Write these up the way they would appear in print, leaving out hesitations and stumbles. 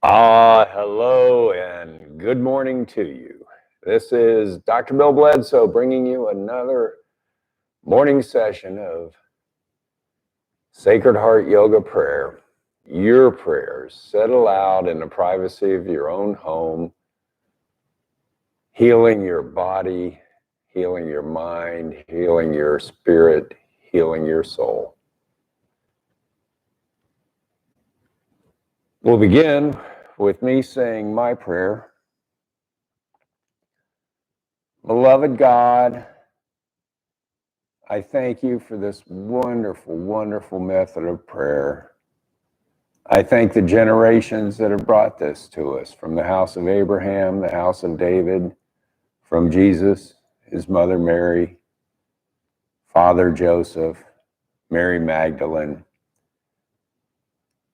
Hello and good morning to you. This is Dr. Bill Bledsoe bringing you another morning session of Sacred Heart Yoga Prayer. Your prayers said aloud in the privacy of your own home, healing your body, healing your mind, healing your spirit, healing your soul. We'll begin with me saying my prayer. Beloved God, I thank you for this wonderful, wonderful method of prayer. I thank the generations that have brought this to us, from the house of Abraham, the house of David, from Jesus, his mother Mary, Father Joseph, Mary Magdalene,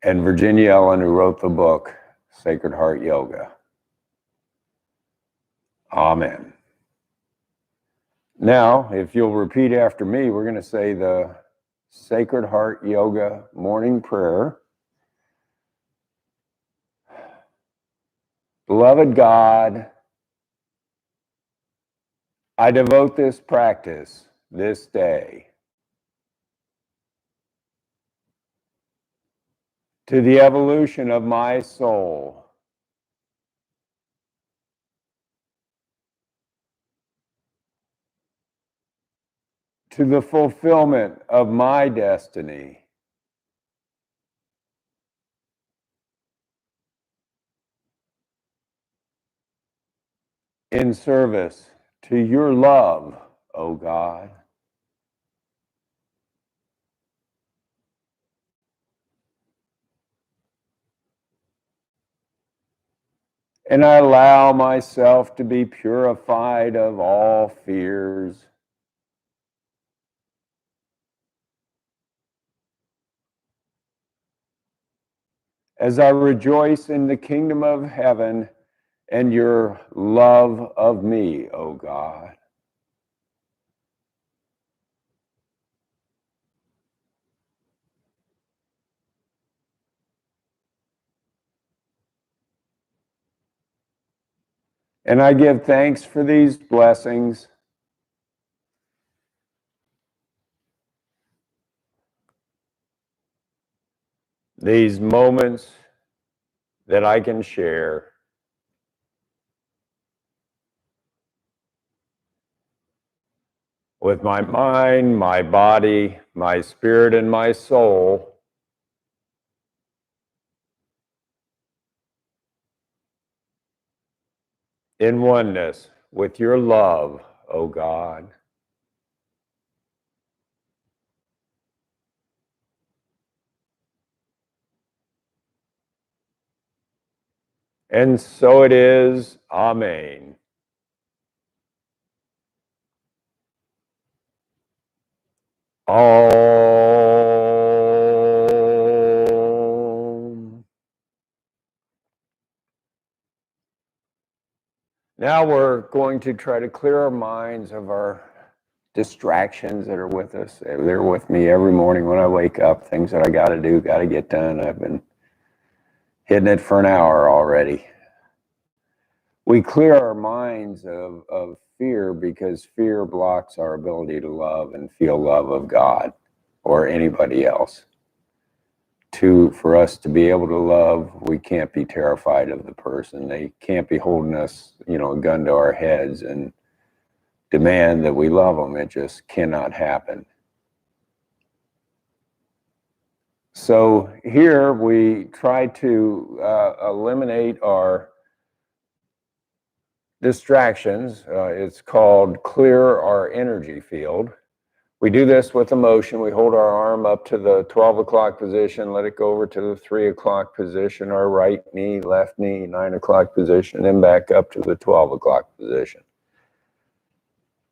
and Virginia Ellen, who wrote the book, Sacred Heart Yoga. Amen. Now, if you'll repeat after me, we're going to say the Sacred Heart Yoga morning prayer. Beloved God, I devote this practice this day to the evolution of my soul, to the fulfillment of my destiny, in service to your love, O God. And I allow myself to be purified of all fears, as I rejoice in the kingdom of heaven and your love of me, O God. And I give thanks for these blessings, these moments that I can share with my mind, my body, my spirit, and my soul, in oneness with your love, O God. And so it is. Amen. Om. Now we're going to try to clear our minds of our distractions that are with us. They're with me every morning when I wake up, things that I got to do, got to get done. I've been hitting it for an hour already. We clear our minds of fear because fear blocks our ability to love and feel love of God or anybody else. For us to be able to love, we can't be terrified of the person. They can't be holding us, a gun to our heads and demand that we love them. It just cannot happen. So here we try to eliminate our distractions. It's called clear our energy field. We do this with emotion. We hold our arm up to the 12 o'clock position, let it go over to the 3 o'clock position, our right knee, left knee, 9 o'clock position, then back up to the 12 o'clock position.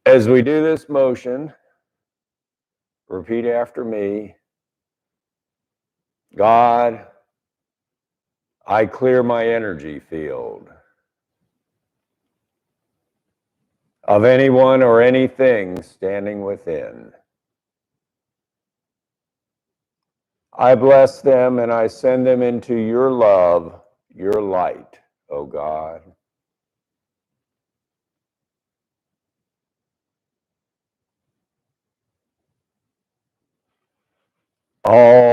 As we do this motion, repeat after me. God, I clear my energy field of anyone or anything standing within. I bless them and I send them into your love your light, O God. Om.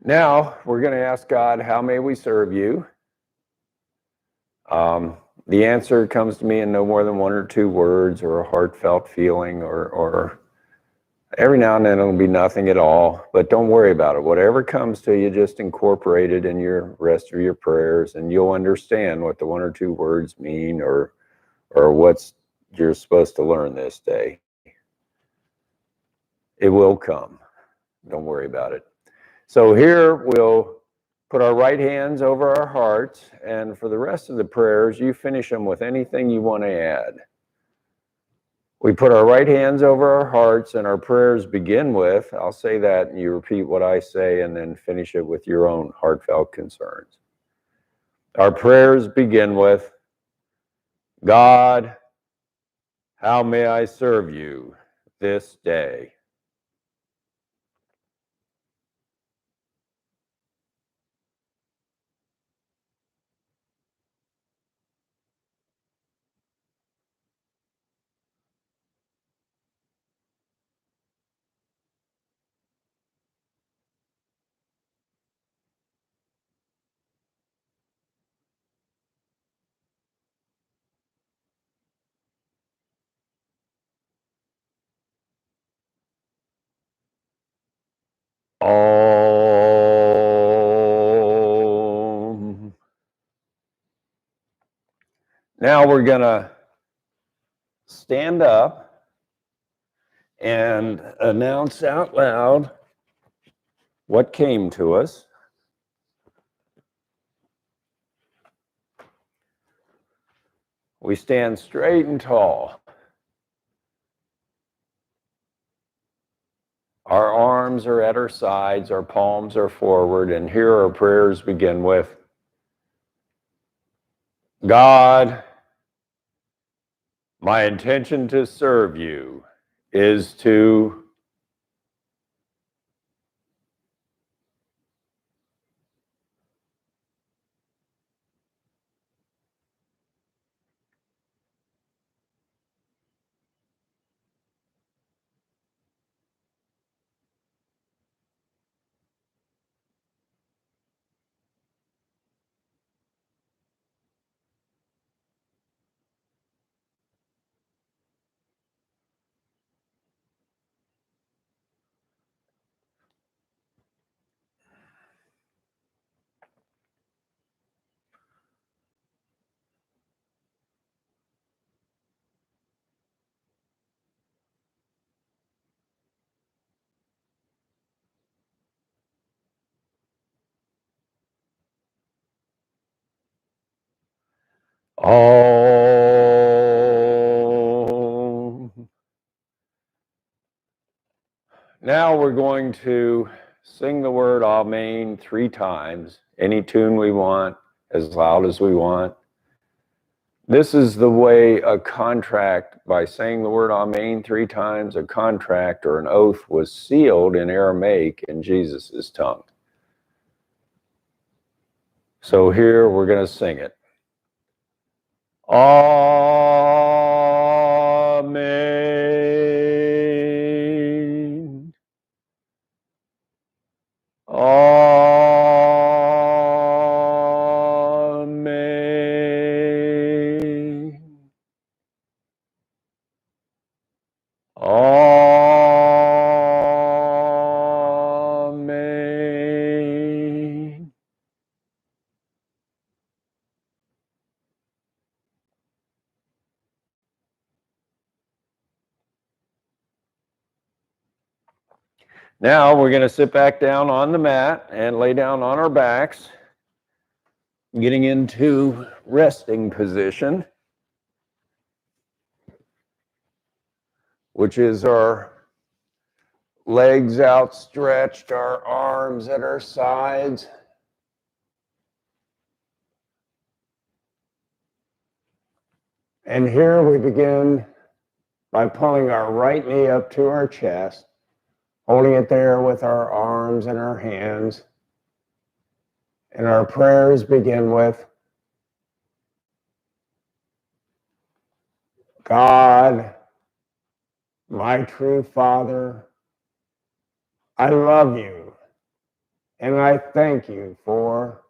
Now, we're going to ask God, how may we serve you? The answer comes to me in no more than one or two words, or a heartfelt feeling, or every now and then it'll be nothing at all. But don't worry about it. Whatever comes to you, just incorporate it in your rest of your prayers, and you'll understand what the one or two words mean, or what's you're supposed to learn this day. It will come. Don't worry about it. So here we'll put our right hands over our hearts, and for the rest of the prayers, you finish them with anything you want to add. We put our right hands over our hearts, and our prayers begin with, I'll say that, and you repeat what I say, and then finish it with your own heartfelt concerns. Our prayers begin with, God, how may I serve you this day? Om. Now we're going to stand up and announce out loud what came to us. We stand straight and tall. Our arms are at our sides, our palms are forward, and here our prayers begin with, God, my intention to serve you is to... Om. Now we're going to sing the word Amen 3 times, any tune we want, as loud as we want. This is the way a contract, by saying the word Amen 3 times, a contract or an oath was sealed in Aramaic in Jesus' tongue. So here we're going to sing it. Amen. Amen. Amen. Now we're going to sit back down on the mat and lay down on our backs. getting into resting position, which is our legs outstretched, our arms at our sides. And here we begin by pulling our right knee up to our chest, holding it there with our arms and our hands. And our prayers begin with, God, my true Father, I love you, and I thank you for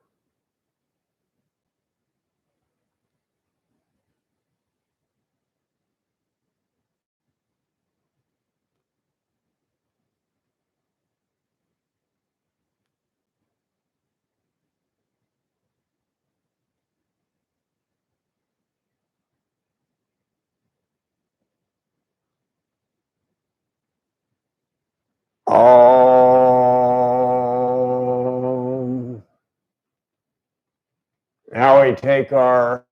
all. Now we take our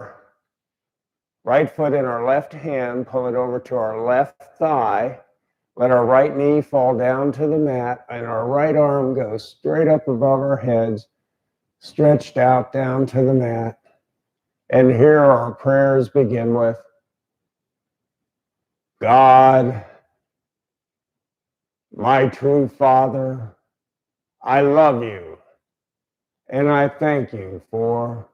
right foot in our left hand, pull it over to our left thigh, let our right knee fall down to the mat, and our right arm goes straight up above our heads, stretched out down to the mat. And here our prayers begin with, God, my true Father, I love you, and I thank you for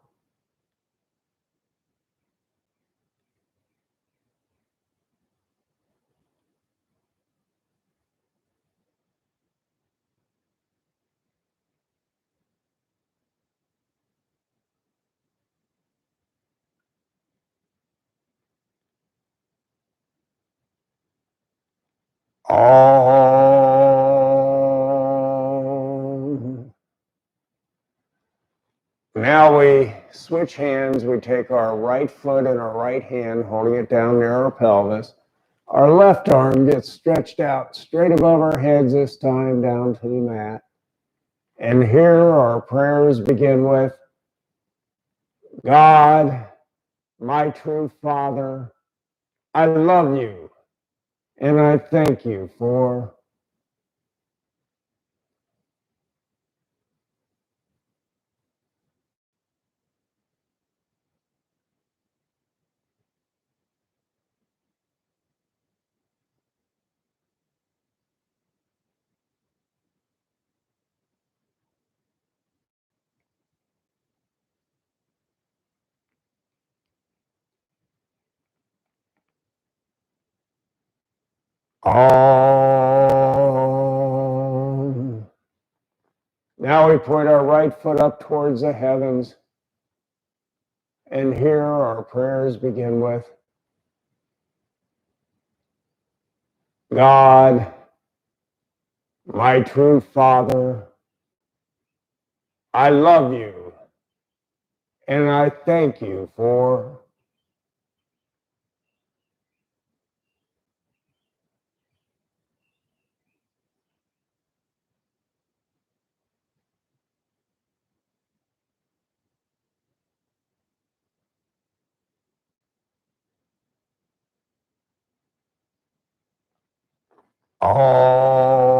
all. Now we switch hands. We take our right foot in our right hand, holding it down near our pelvis. Our left arm gets stretched out straight above our heads this time down to the mat. And here our prayers begin with, God, my true Father, I love you, and I thank you for all. Now we put our right foot up towards the heavens. And here our prayers begin with, God, my true Father, I love you, and I thank you for all.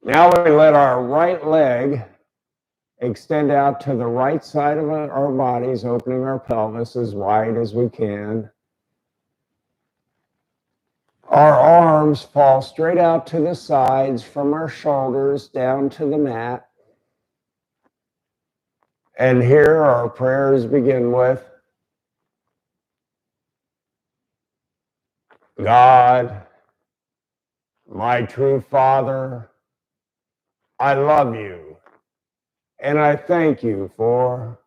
Now we let our right leg extend out to the right side of our bodies, opening our pelvis as wide as we can. Our arms fall straight out to the sides from our shoulders down to the mat. And here our prayers begin with, God, my true Father, I love you, and I thank you for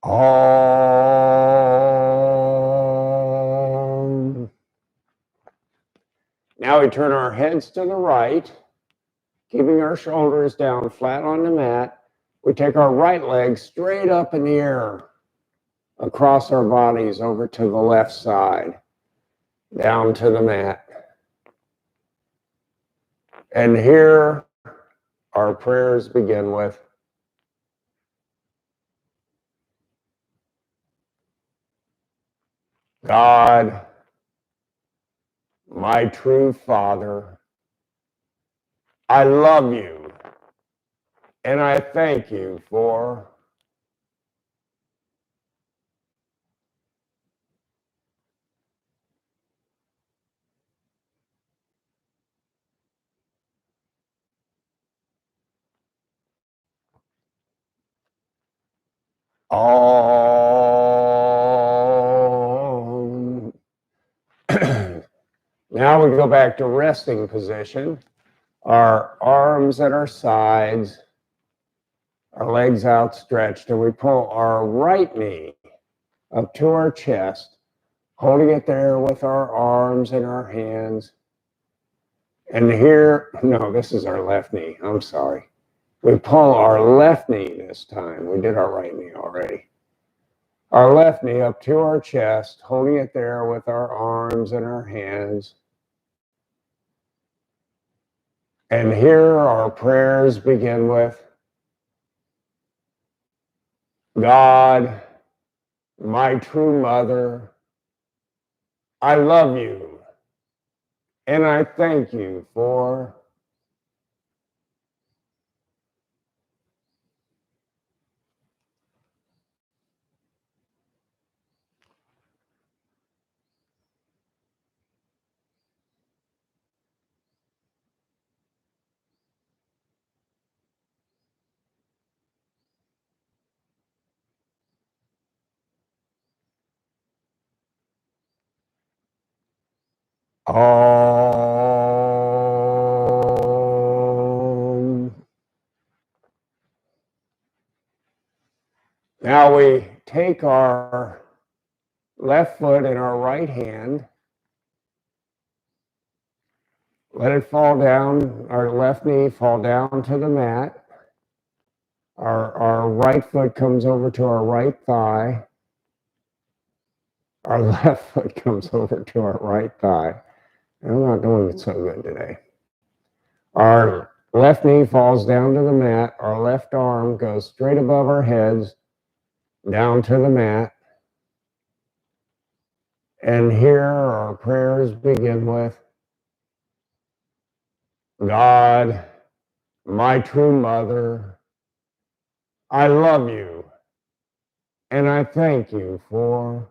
Om. Now we turn our heads to the right, keeping our shoulders down flat on the mat. We take our right leg straight up in the air across our bodies over to the left side, down to the mat. And here our prayers begin with, God, my true Father, I love you and I thank you for all. Now we go back to resting position, our arms at our sides, our legs outstretched, and we pull our right knee up to our chest, holding it there with our arms and our hands. And here, no, this is our left knee. I'm sorry. We pull our left knee this time. We did our right knee already. Our left knee up to our chest, holding it there with our arms and our hands. And here our prayers begin with, God, my true mother, I love you and I thank you for all. Now we take our left foot in our right hand, let it fall down, our left knee fall down to the mat. Our right foot comes over to our right thigh. Our left foot comes over to our right thigh. I'm not doing it so good today. Our left knee falls down to the mat. Our left arm goes straight above our heads, down to the mat. And here our prayers begin with, God, my true mother, I love you and I thank you for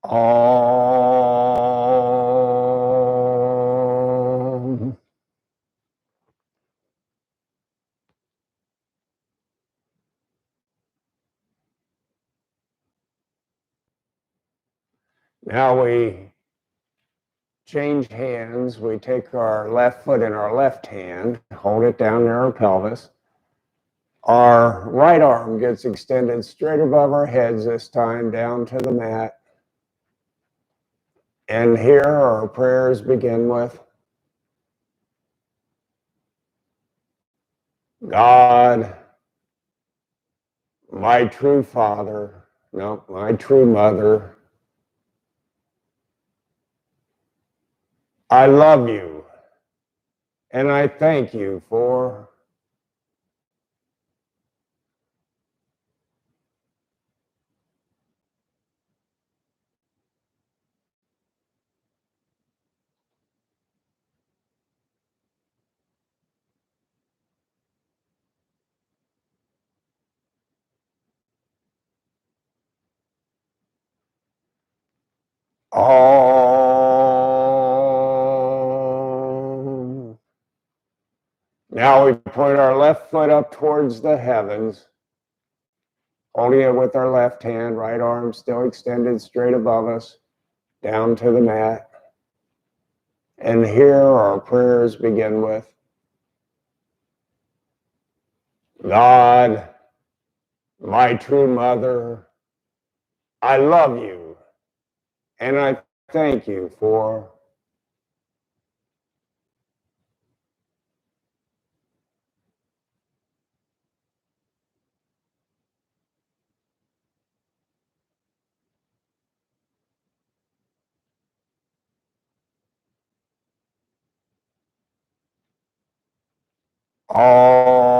all. Now we change hands. We take our left foot in our left hand, hold it down near our pelvis. Our right arm gets extended straight above our heads this time, down to the mat. And here our prayers begin with, God, my true father, no, my true mother, I love you and I thank you for Om. Now we point our left foot up towards the heavens, holding it with our left hand, right arm still extended straight above us, down to the mat. And here our prayers begin with, God, my true mother, I love you, and I thank you for all.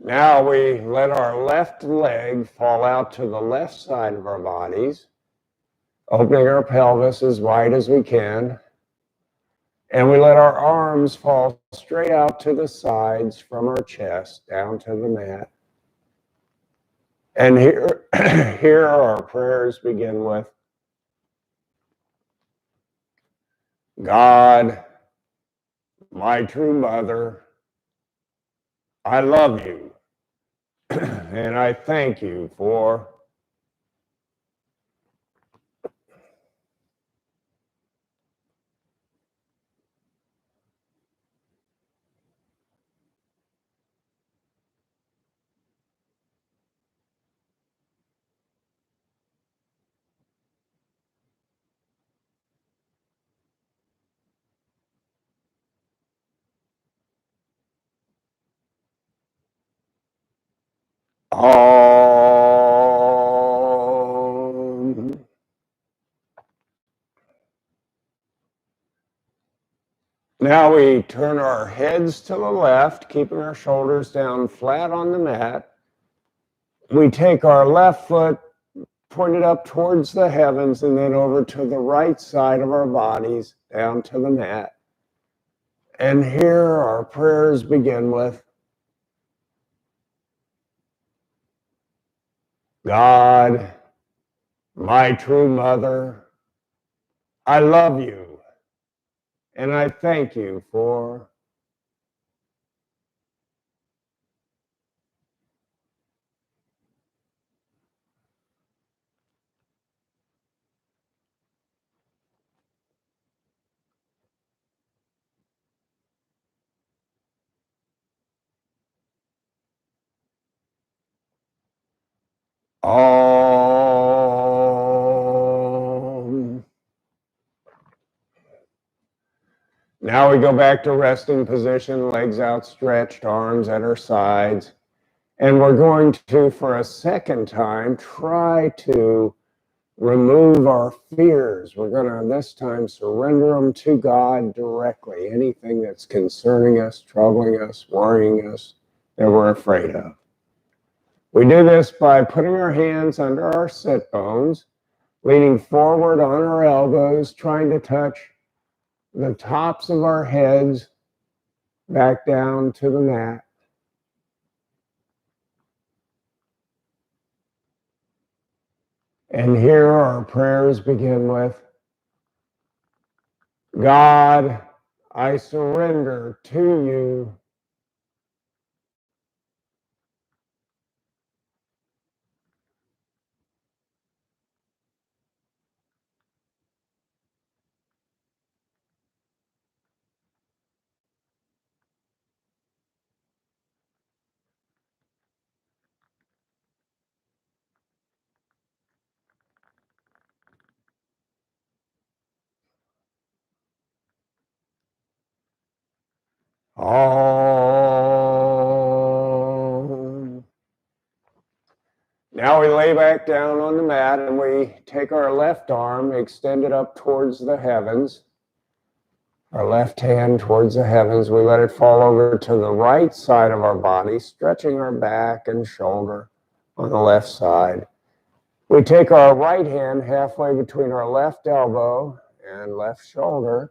Now we let our left leg fall out to the left side of our bodies, opening our pelvis as wide as we can. And we let our arms fall straight out to the sides from our chest down to the mat. And here, here our prayers begin with, God, my true mother, I love you, and I thank you for all. Now we turn our heads to the left, keeping our shoulders down flat on the mat. We take our left foot pointed up towards the heavens and then over to the right side of our bodies, down to the mat. And here our prayers begin with, God, my true mother, I love you, and I thank you for all. Now we go back to resting position, legs outstretched, arms at our sides. And we're going to, for a second time, try to remove our fears. We're going to, this time, surrender them to God directly. Anything that's concerning us, troubling us, worrying us, that we're afraid of. We do this by putting our hands under our sit bones, leaning forward on our elbows, trying to touch the tops of our heads back down to the mat. And here our prayers begin with, God, I surrender to you. Om. Now we lay back down on the mat and we take our left arm, extend it up towards the heavens. Our left hand towards the heavens. We let it fall over to the right side of our body, stretching our back and shoulder on the left side. We take our right hand halfway between our left elbow and left shoulder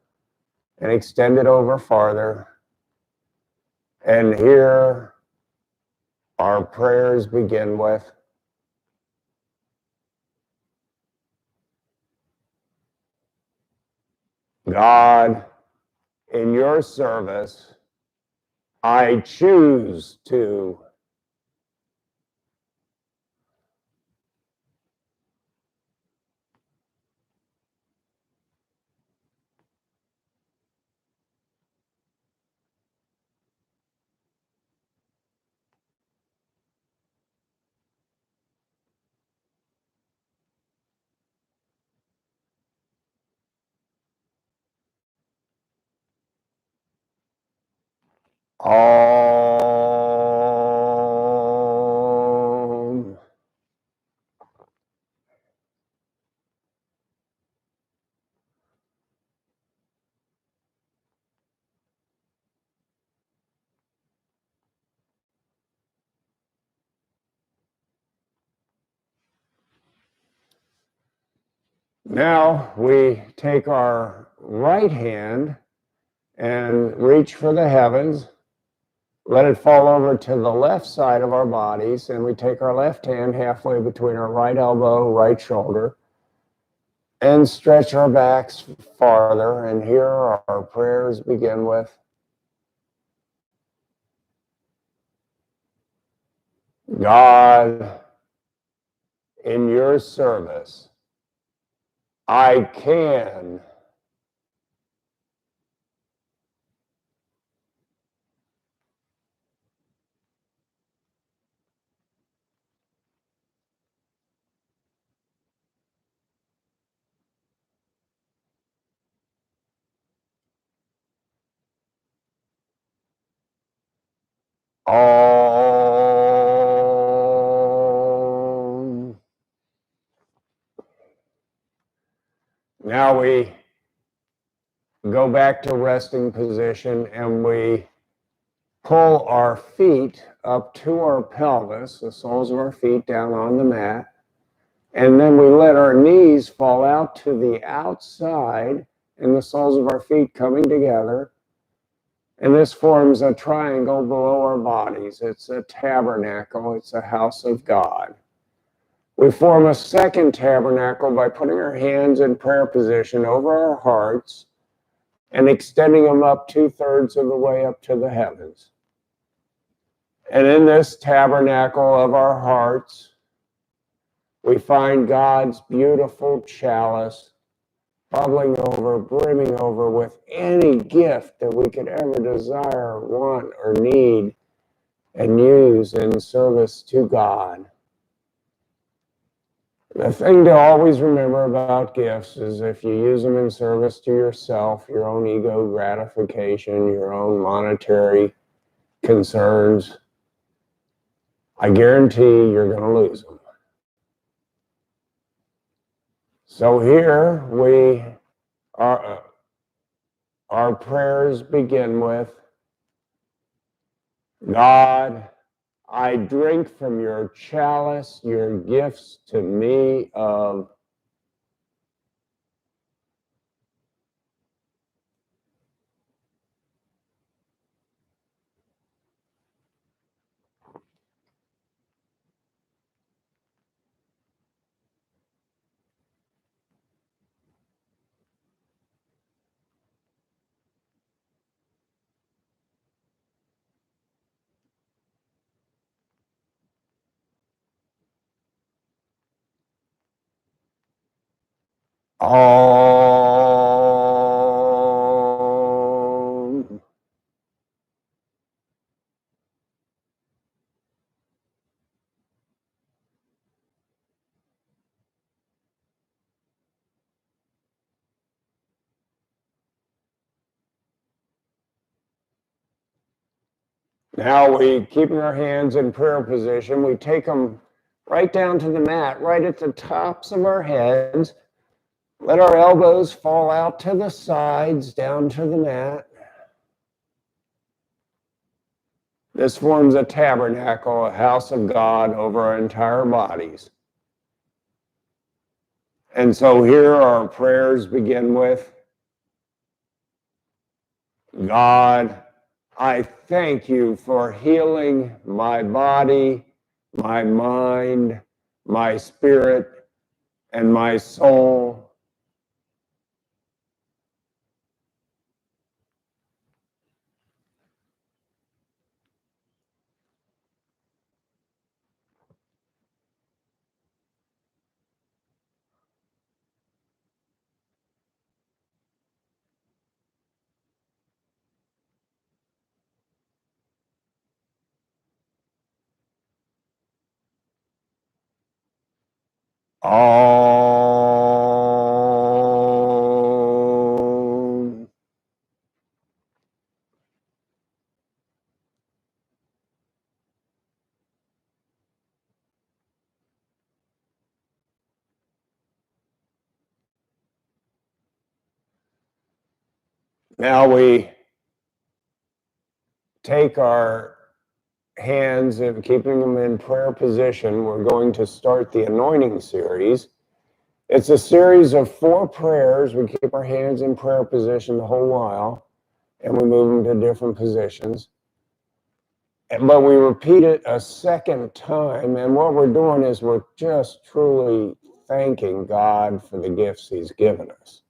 and extend it over farther. And here Our prayers begin with, God, in your service, I choose to. Om. Now we take our right hand and reach for the heavens. Let it fall over to the left side of our bodies, and we take our left hand halfway between our right elbow, right shoulder, and stretch our backs farther. And here our prayers begin with, God, in your service, I can. Om. Now we go back to resting position and we pull our feet up to our pelvis, the soles of our feet down on the mat, and then we let our knees fall out to the outside and the soles of our feet coming together. And this forms a triangle below our bodies. It's a tabernacle. It's a house of God. We form a second tabernacle by putting our hands in prayer position over our hearts and extending them up 2/3 of the way up to the heavens. And in this tabernacle of our hearts, we find God's beautiful chalice bubbling over, brimming over with any gift that we could ever desire, want, or need and use in service to God. The thing to always remember about gifts is if you use them in service to yourself, your own ego gratification, your own monetary concerns, I guarantee you're going to lose them. So here our prayers begin with, God, I drink from your chalice, your gifts to me of Om. Now we, keeping our hands in prayer position, we take them right down to the mat, right at the tops of our heads. Let our elbows fall out to the sides, down to the mat. This forms a tabernacle, a house of God over our entire bodies. And so here our prayers begin with, God, I thank you for healing my body, my mind, my spirit, and my soul. Om. Now we take our hands and keeping them in prayer position. We're going to start the anointing series. It's a series of 4 prayers. We keep our hands in prayer position the whole while, and we move them to different positions. But we repeat it a second time, and what we're doing is we're just truly thanking God for the gifts He's given us.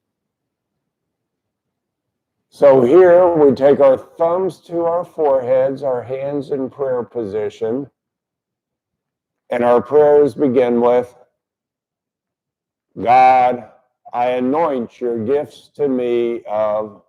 So here we take our thumbs to our foreheads, our hands in prayer position, and our prayers begin with, God, I anoint your gifts to me of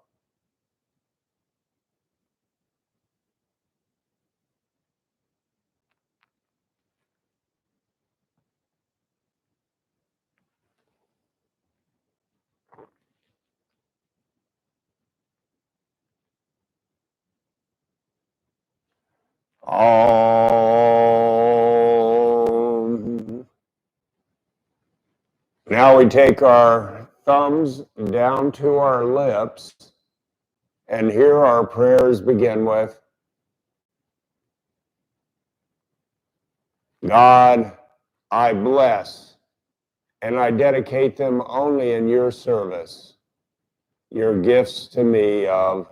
Om. Now we take our thumbs down to our lips, and here our prayers begin with, God, I bless, and I dedicate them only in your service, your gifts to me of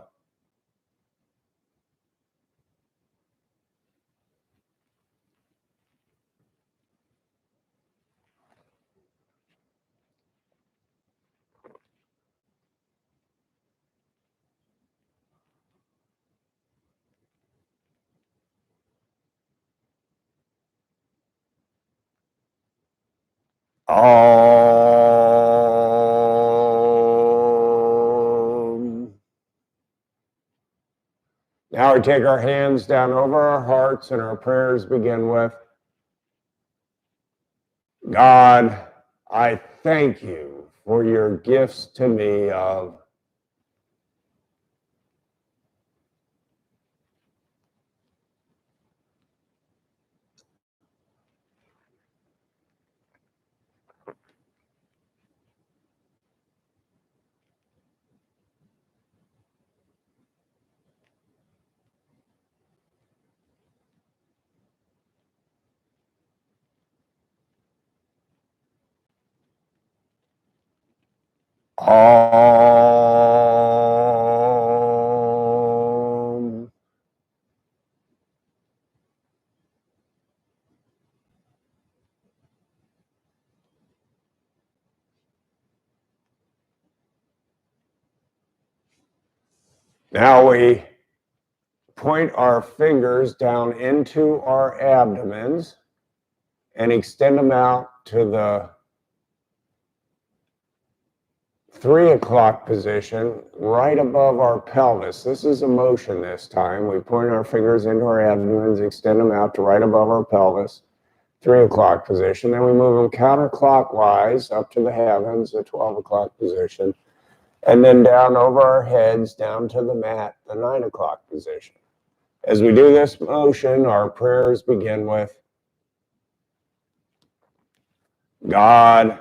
Om. Now we take our hands down over our hearts, and our prayers begin with, God, I thank you for your gifts to me of Om. Now we point our fingers down into our abdomens and extend them out to the 3 o'clock position right above our pelvis. This is a motion this time. We point our fingers into our abdomens, extend them out to right above our pelvis, 3 o'clock position. Then we move them counterclockwise up to the heavens, the 12 o'clock position, and then down over our heads, down to the mat, the 9 o'clock position. As we do this motion, our prayers begin with, God,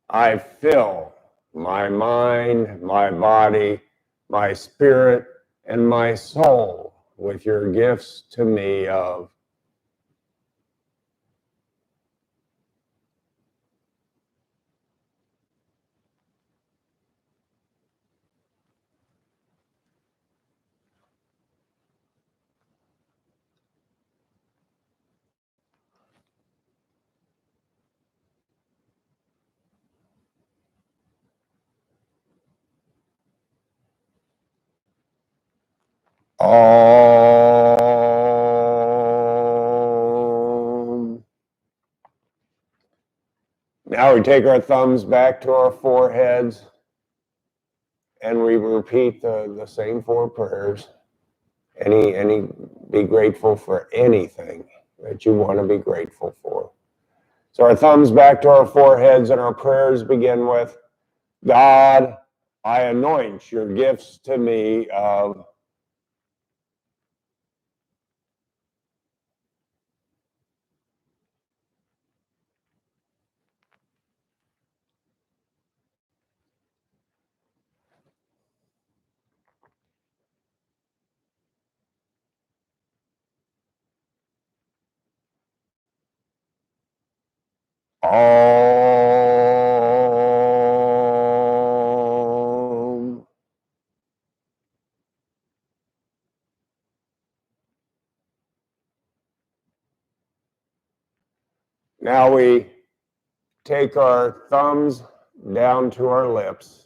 I fill my mind, my body, my spirit, and my soul with your gifts to me of Om. Now we take our thumbs back to our foreheads and we repeat the same four prayers. Be grateful for anything that you want to be grateful for. So our thumbs back to our foreheads, and our prayers begin with, God, I anoint your gifts to me of Om. Now we take our thumbs down to our lips.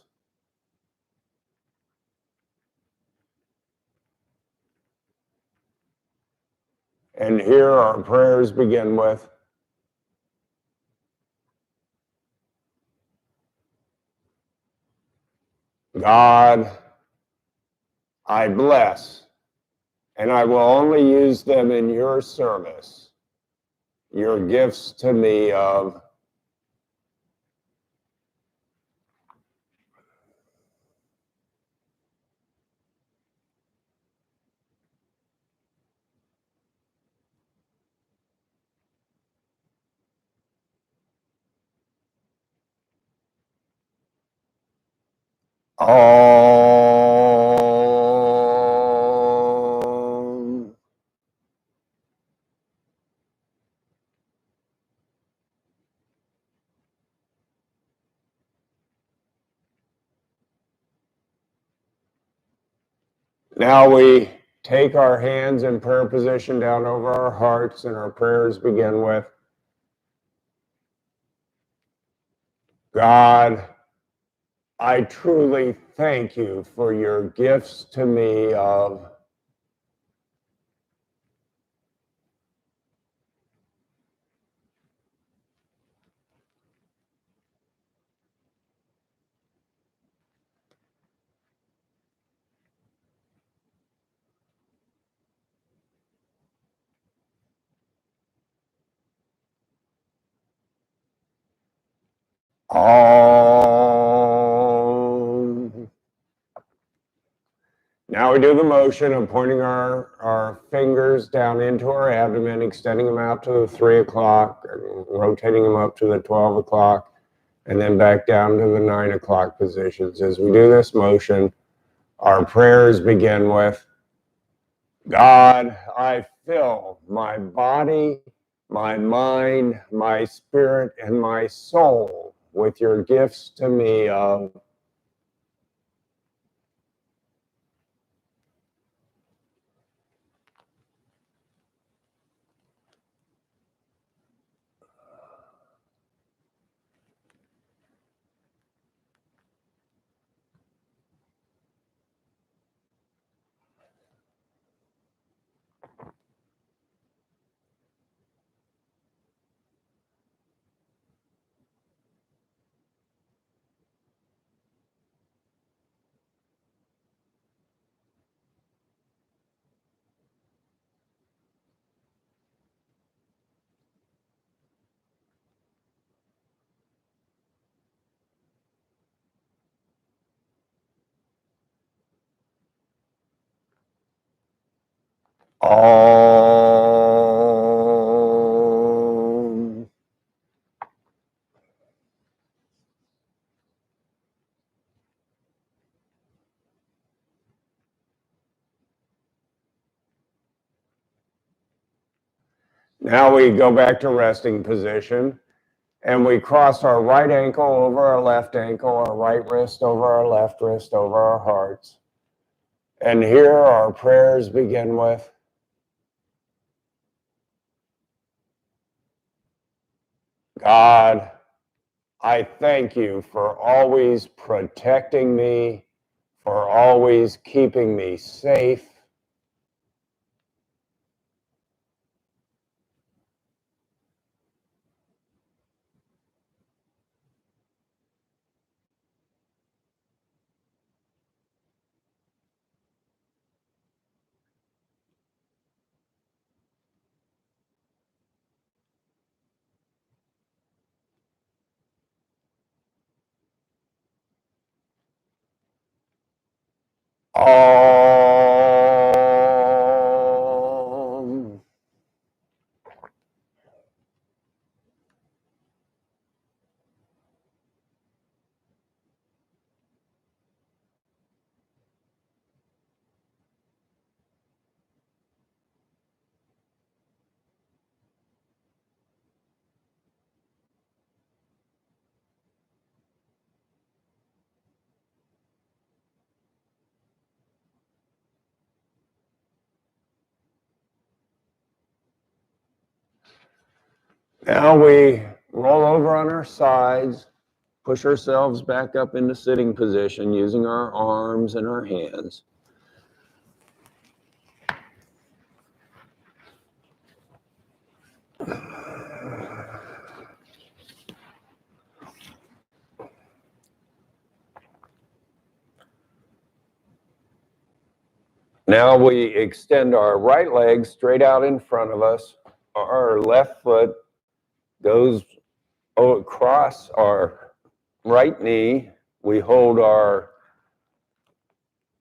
And here our prayers begin with, God, I bless, and I will only use them in your service, your gifts to me of Om. Now we take our hands in prayer position down over our hearts, and our prayers begin with, God, I truly thank you for your gifts to me of Om. Now we do the motion of pointing our fingers down into our abdomen, extending them out to the 3 o'clock, rotating them up to the 12 o'clock, and then back down to the 9 o'clock positions. As we do this motion, our prayers begin with, God, I fill my body, my mind, my spirit, and my soul with your gifts to me of Om. Now we go back to resting position, and we cross our right ankle over our left ankle, our right wrist over our left wrist, over our hearts. And here our prayers begin with, God, I thank you for always protecting me, for always keeping me safe, Om. Now we roll over on our sides, push ourselves back up into sitting position using our arms and our hands. Now we extend our right leg straight out in front of us. Our left foot goes across our right knee. We hold our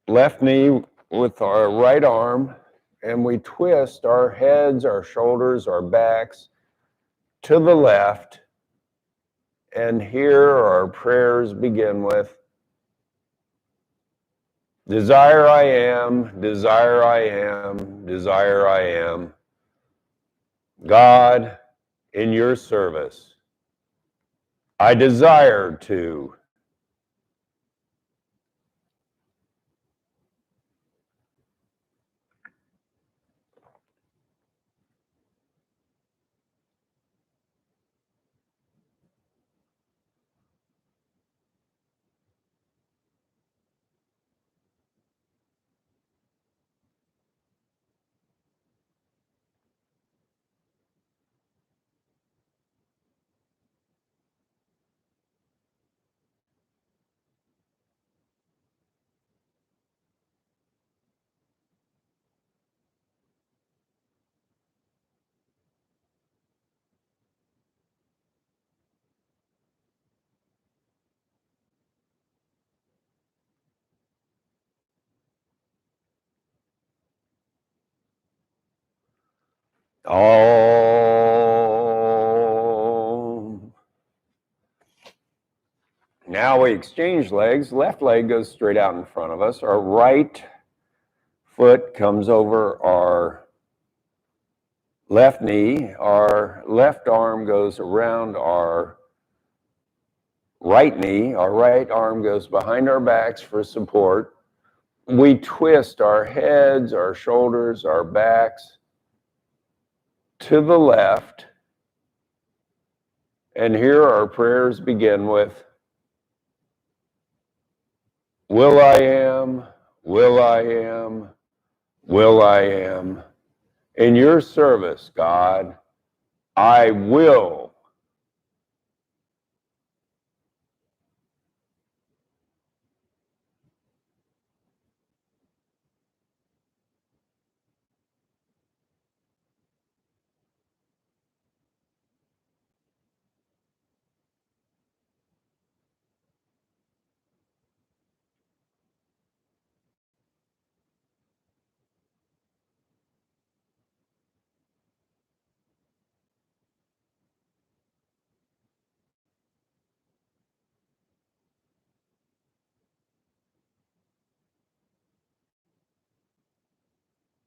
left knee with our right arm, and we twist our heads, our shoulders, our backs to the left. And here our prayers begin with, desire I am, desire I am, desire I am. God, in your service, I desire to. Om. Now we exchange legs. Left leg goes straight out in front of us. Our right foot comes over our left knee. Our left arm goes around our right knee. Our right arm goes behind our backs for support. We twist our heads, our shoulders, our backs to the left. And here our prayers begin with, will I am, will I am, will I am. In your service, God, I will.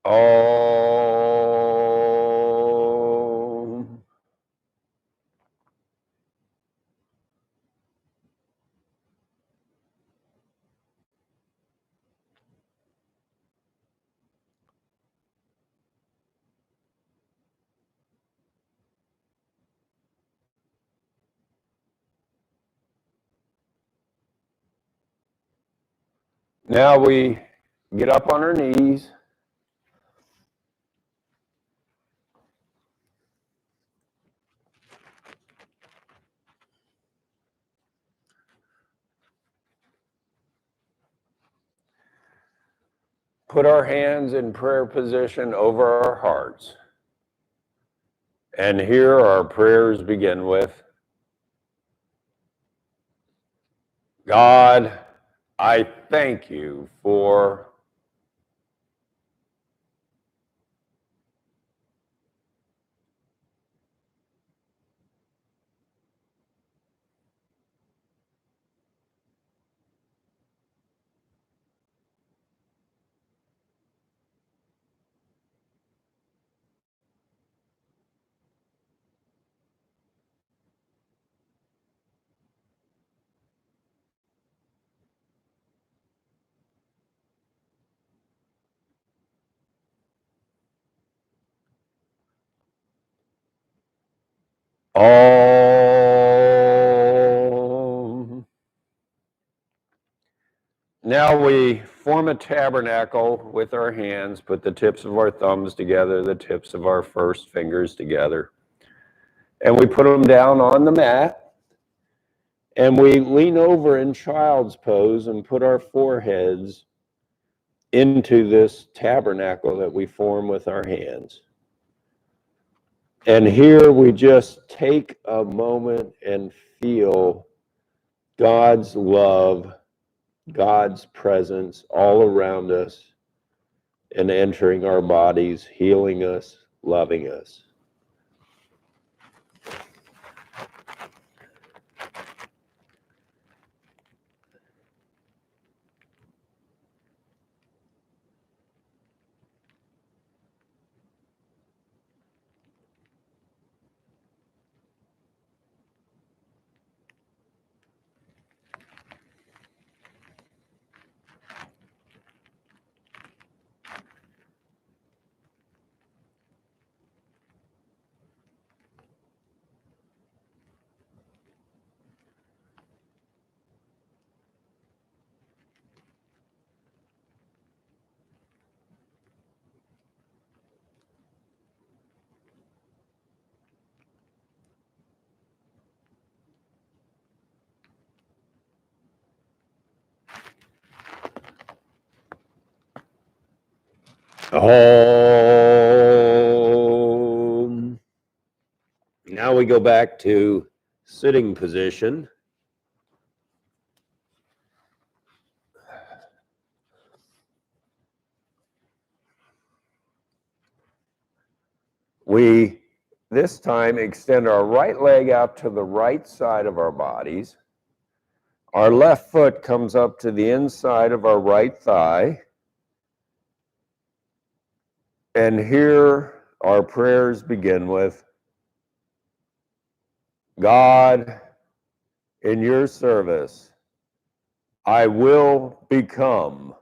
Om. Now we get up on our knees. Put our hands in prayer position over our hearts. And here our prayers begin with, God, I thank you for Om. Now we form a tabernacle with our hands, put the tips of our thumbs together, the tips of our first fingers together, and we put them down on the mat, and we lean over in child's pose and put our foreheads into this tabernacle that we form with our hands. And here we just take a moment and feel God's love, God's presence all around us and entering our bodies, healing us, loving us. Om. Now we go back to sitting position. We, this time, extend our right leg out to the right side of our bodies. Our left foot comes up to the inside of our right thigh. And here our prayers begin with, God, in your service, I will become.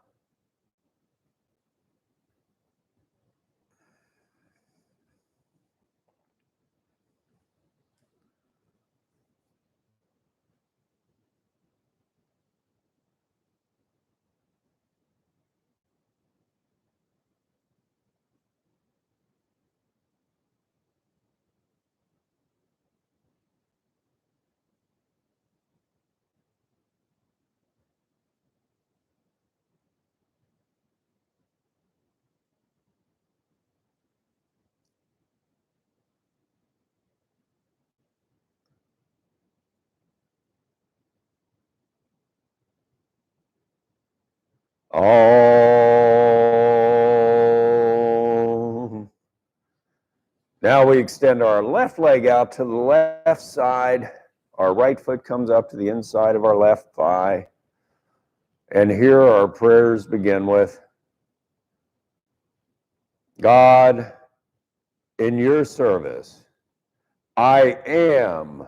Om. Now we extend our left leg out to the left side. Our right foot comes up to the inside of our left thigh. And here our prayers begin with, God, in your service, I am.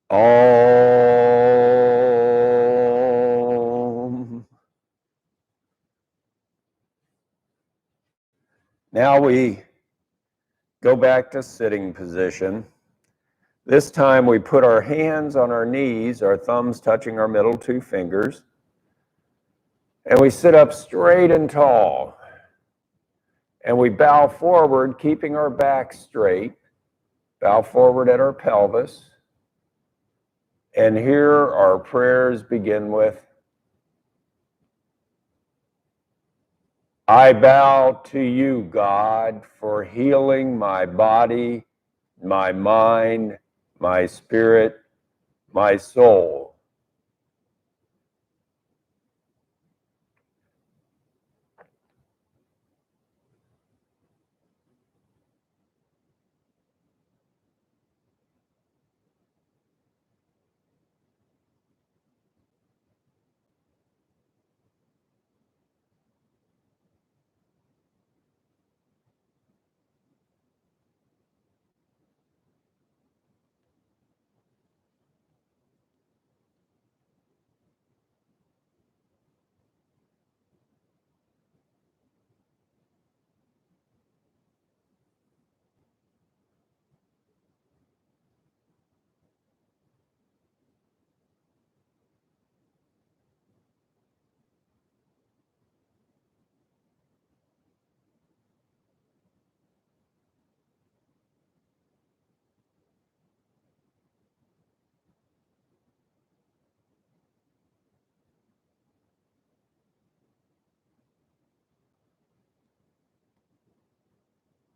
Om. Now we go back to sitting position. This time we put our hands on our knees, our thumbs touching our middle two fingers, and we sit up straight and tall. And we bow forward, keeping our back straight, bow forward at our pelvis. And here our prayers begin with, I bow to you, God, for healing my body, my mind, my spirit, my soul.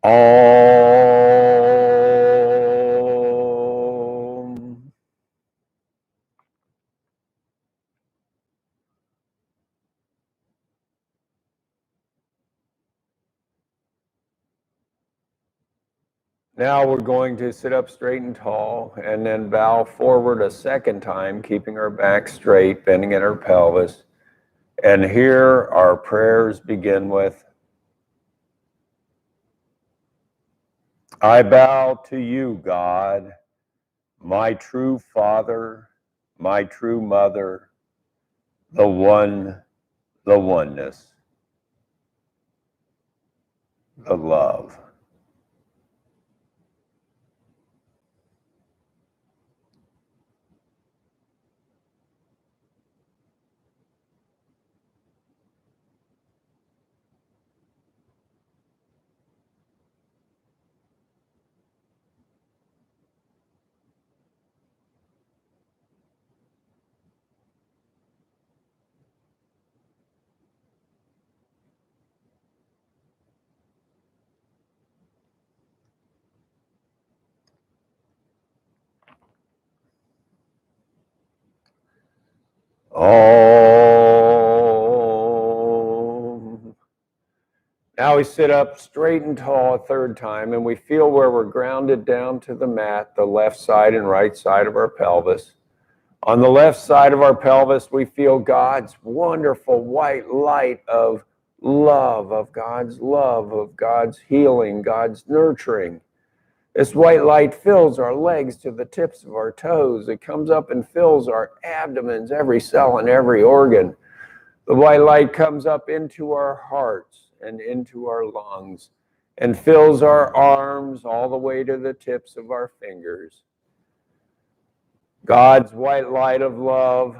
Om. Now we're going to sit up straight and tall and then bow forward a second time, keeping our back straight, bending at our pelvis. And here our prayers begin with, I bow to you, God, my true Father, my true Mother, the One, the Oneness, the Love. Om. Now we sit up straight and tall a third time, and we feel where we're grounded down to the mat, the left side and right side of our pelvis. On the left side of our pelvis, we feel God's wonderful white light of love, of God's healing, God's nurturing. This white light fills our legs to the tips of our toes. It comes up and fills our abdomens, every cell and every organ. The white light comes up into our hearts and into our lungs and fills our arms all the way to the tips of our fingers. God's white light of love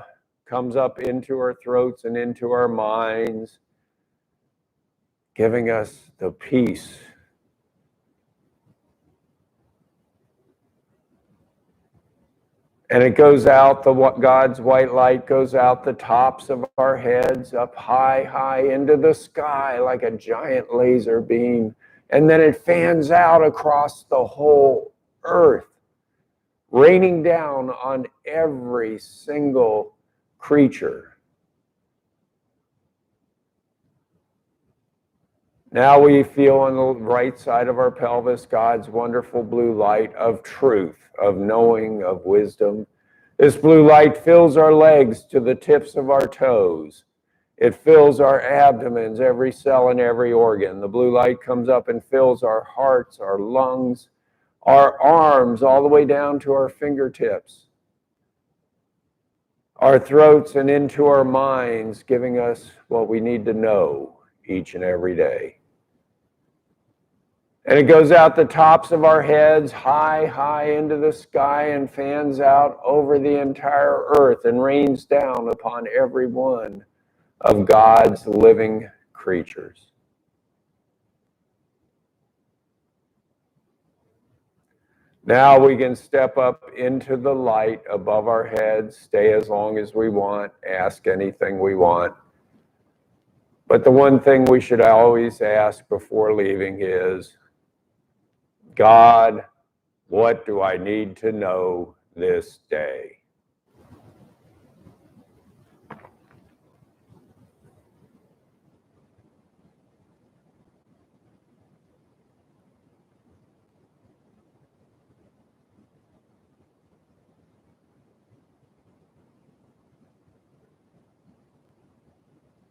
comes up into our throats and into our minds, giving us the peace. And it goes out, God's white light goes out the tops of our heads, up high, high into the sky like a giant laser beam. And then it fans out across the whole earth, raining down on every single creature. Now we feel on the right side of our pelvis God's wonderful blue light of truth, of knowing, of wisdom. This blue light fills our legs to the tips of our toes. It fills our abdomens, every cell and every organ. The blue light comes up and fills our hearts, our lungs, our arms, all the way down to our fingertips, our throats, and into our minds, giving us what we need to know each and every day. And it goes out the tops of our heads, high, high into the sky, and fans out over the entire earth and rains down upon every one of God's living creatures. Now we can step up into the light above our heads, stay as long as we want, ask anything we want. But the one thing we should always ask before leaving is, God, what do I need to know this day?